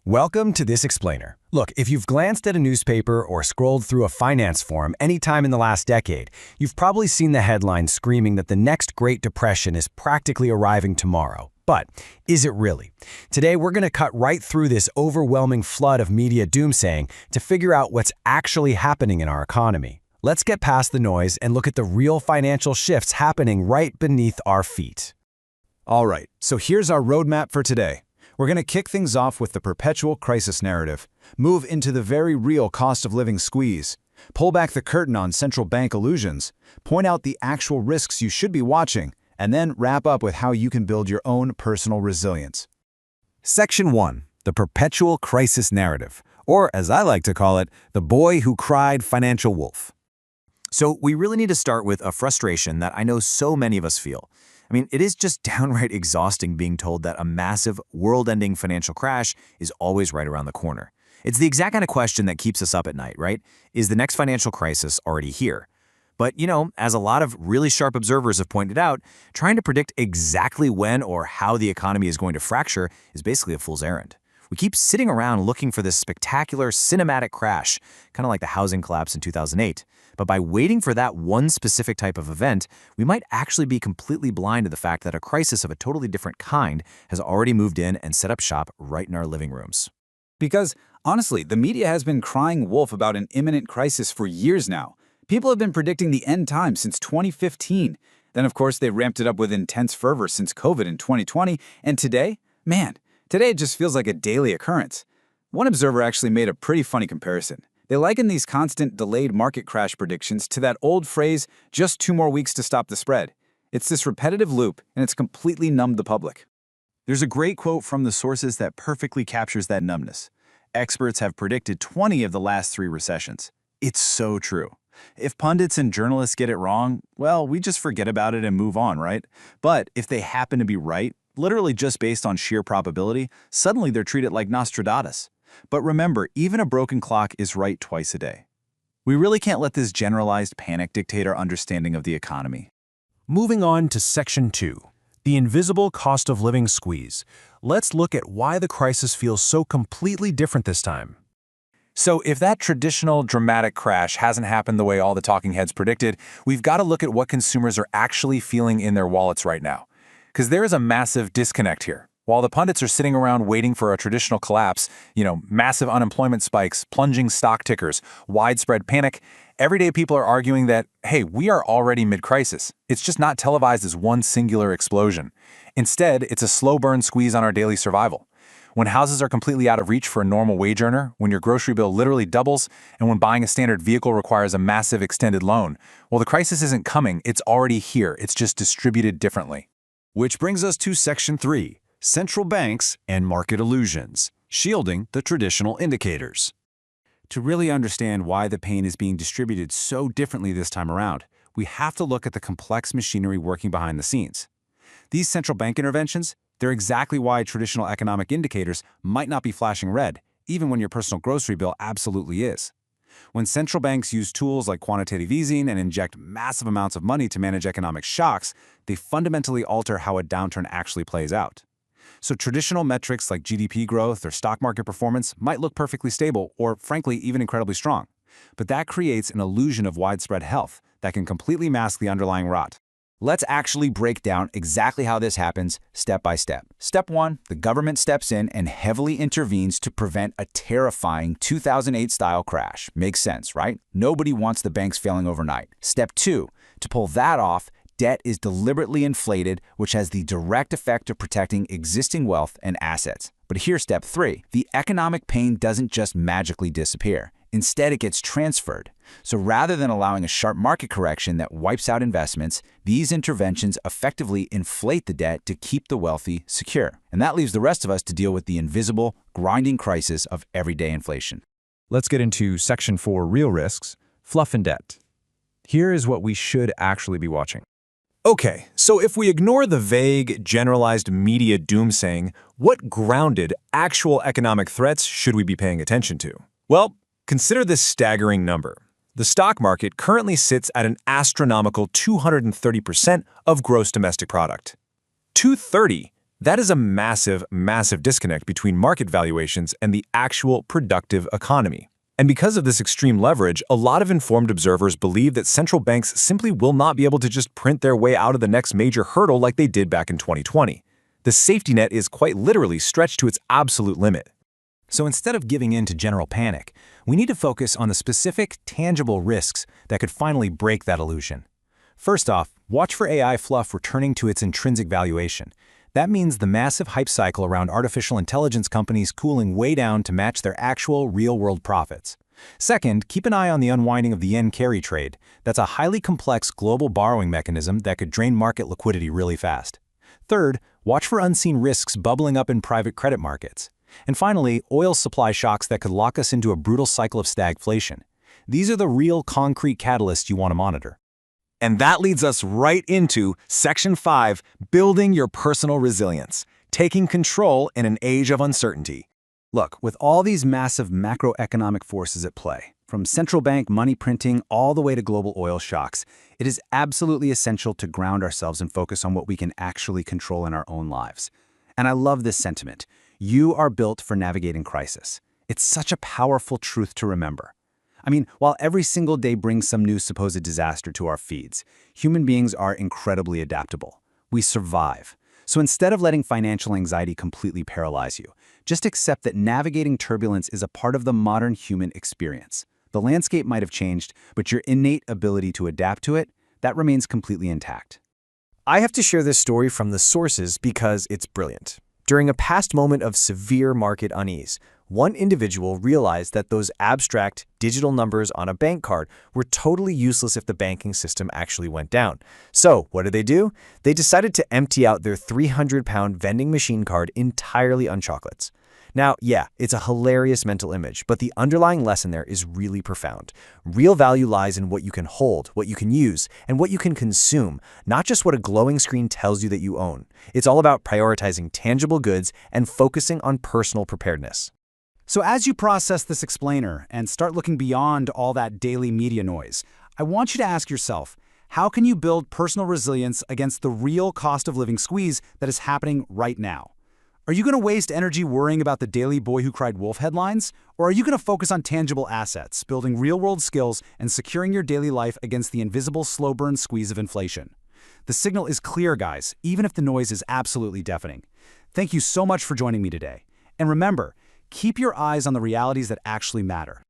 Welcome to This Explainer. Look, if you've glanced at a newspaper or scrolled through a finance forum any time in the last decade, you've probably seen the headlines screaming that the next Great Depression is practically arriving tomorrow. But is it really? Today, we're going to cut right through this overwhelming flood of media doomsaying to figure out what's actually happening in our economy. Let's get past the noise and look at the real financial shifts happening right beneath our feet. All right, so here's our roadmap for today. We're going to kick things off with the perpetual crisis narrative, move into the very real cost of living squeeze, pull back the curtain on central bank illusions, point out the actual risks you should be watching, and then wrap up with how you can build your own personal resilience. Section 1. The perpetual crisis narrative, or as I like to call it, the boy who cried financial wolf. So we really need to start with a frustration that I know so many of us feel. I mean, it is just downright exhausting being told that a massive, world-ending financial crash is always right around the corner. It's the exact kind of question that keeps us up at night, right? Is the next financial crisis already here? But, as a lot of really sharp observers have pointed out, trying to predict exactly when or how the economy is going to fracture is basically a fool's errand. We keep sitting around looking for this spectacular cinematic crash, kind of like the housing collapse in 2008. But by waiting for that one specific type of event, we might actually be completely blind to the fact that a crisis of a totally different kind has already moved in and set up shop right in our living rooms. Because, honestly, the media has been crying wolf about an imminent crisis for years now. People have been predicting the end times since 2015. Then, of course, they ramped it up with intense fervor since COVID in 2020. And today? Today it just feels like a daily occurrence. One observer actually made a pretty funny comparison. They liken these constant delayed market crash predictions to that old phrase, just 2 more weeks to stop the spread. It's this repetitive loop, and it's completely numbed the public. There's a great quote from the sources that perfectly captures that numbness. Experts have predicted 20 of the last 3 recessions. It's so true. If pundits and journalists get it wrong, well, we just forget about it and move on, right? But if they happen to be right, literally just based on sheer probability, suddenly they're treated like Nostradamus. But remember, even a broken clock is right twice a day. We really can't let this generalized panic dictate our understanding of the economy. Moving on to Section 2, the invisible cost of living squeeze. Let's look at why the crisis feels so completely different this time. So if that traditional dramatic crash hasn't happened the way all the talking heads predicted, we've got to look at what consumers are actually feeling in their wallets right now. Because there is a massive disconnect here. While the pundits are sitting around waiting for a traditional collapse, massive unemployment spikes, plunging stock tickers, widespread panic, everyday people are arguing that, hey, we are already mid-crisis. It's just not televised as one singular explosion. Instead, it's a slow burn squeeze on our daily survival. When houses are completely out of reach for a normal wage earner, when your grocery bill literally doubles, and when buying a standard vehicle requires a massive extended loan, well, the crisis isn't coming, it's already here, it's just distributed differently. Which brings us to Section 3. Central banks and market illusions, shielding the traditional indicators. To really understand why the pain is being distributed so differently this time around, we have to look at the complex machinery working behind the scenes. These central bank interventions, they're exactly why traditional economic indicators might not be flashing red, even when your personal grocery bill absolutely is. When central banks use tools like quantitative easing and inject massive amounts of money to manage economic shocks, they fundamentally alter how a downturn actually plays out. So traditional metrics like GDP growth or stock market performance might look perfectly stable or, frankly, even incredibly strong. But that creates an illusion of widespread health that can completely mask the underlying rot. Let's actually break down exactly how this happens step by step. Step 1, the government steps in and heavily intervenes to prevent a terrifying 2008-style crash. Makes sense, right? Nobody wants the banks failing overnight. Step 2, to pull that off, debt is deliberately inflated, which has the direct effect of protecting existing wealth and assets. But here's step 3. The economic pain doesn't just magically disappear. Instead, it gets transferred. So rather than allowing a sharp market correction that wipes out investments, these interventions effectively inflate the debt to keep the wealthy secure. And that leaves the rest of us to deal with the invisible, grinding crisis of everyday inflation. Let's get into Section 4, real risks, fluff and debt. Here is what we should actually be watching. Okay, so if we ignore the vague, generalized media doomsaying, what grounded, actual economic threats should we be paying attention to? Well, consider this staggering number. The stock market currently sits at an astronomical 230% of gross domestic product. 230 That is a massive, massive disconnect between market valuations and the actual productive economy. And because of this extreme leverage, a lot of informed observers believe that central banks simply will not be able to just print their way out of the next major hurdle like they did back in 2020. The safety net is quite literally stretched to its absolute limit. So instead of giving in to general panic, we need to focus on the specific, tangible risks that could finally break that illusion. First off, watch for AI fluff returning to its intrinsic valuation. That means the massive hype cycle around artificial intelligence companies cooling way down to match their actual real-world profits. Second, keep an eye on the unwinding of the yen carry trade. That's a highly complex global borrowing mechanism that could drain market liquidity really fast. Third, watch for unseen risks bubbling up in private credit markets. And finally, oil supply shocks that could lock us into a brutal cycle of stagflation. These are the real concrete catalysts you want to monitor. And that leads us right into Section 5, Building Your Personal Resilience, Taking Control in an Age of Uncertainty. Look, with all these massive macroeconomic forces at play, from central bank money printing all the way to global oil shocks, it is absolutely essential to ground ourselves and focus on what we can actually control in our own lives. And I love this sentiment. You are built for navigating crisis. It's such a powerful truth to remember. I mean, while every single day brings some new supposed disaster to our feeds, human beings are incredibly adaptable. We survive. So instead of letting financial anxiety completely paralyze you, just accept that navigating turbulence is a part of the modern human experience. The landscape might have changed, but your innate ability to adapt to it, that remains completely intact. I have to share this story from the sources because it's brilliant. During a past moment of severe market unease, one individual realized that those abstract digital numbers on a bank card were totally useless if the banking system actually went down. So what did they do? They decided to empty out their 300-pound vending machine card entirely on chocolates. Now, yeah, it's a hilarious mental image, but the underlying lesson there is really profound. Real value lies in what you can hold, what you can use, and what you can consume, not just what a glowing screen tells you that you own. It's all about prioritizing tangible goods and focusing on personal preparedness. So as you process this explainer and start looking beyond all that daily media noise, I want you to ask yourself, how can you build personal resilience against the real cost of living squeeze that is happening right now? Are you going to waste energy worrying about the daily boy who cried wolf headlines? Or are you going to focus on tangible assets, building real-world skills, and securing your daily life against the invisible slow-burn squeeze of inflation? The signal is clear, guys, even if the noise is absolutely deafening. Thank you so much for joining me today. And remember, keep your eyes on the realities that actually matter.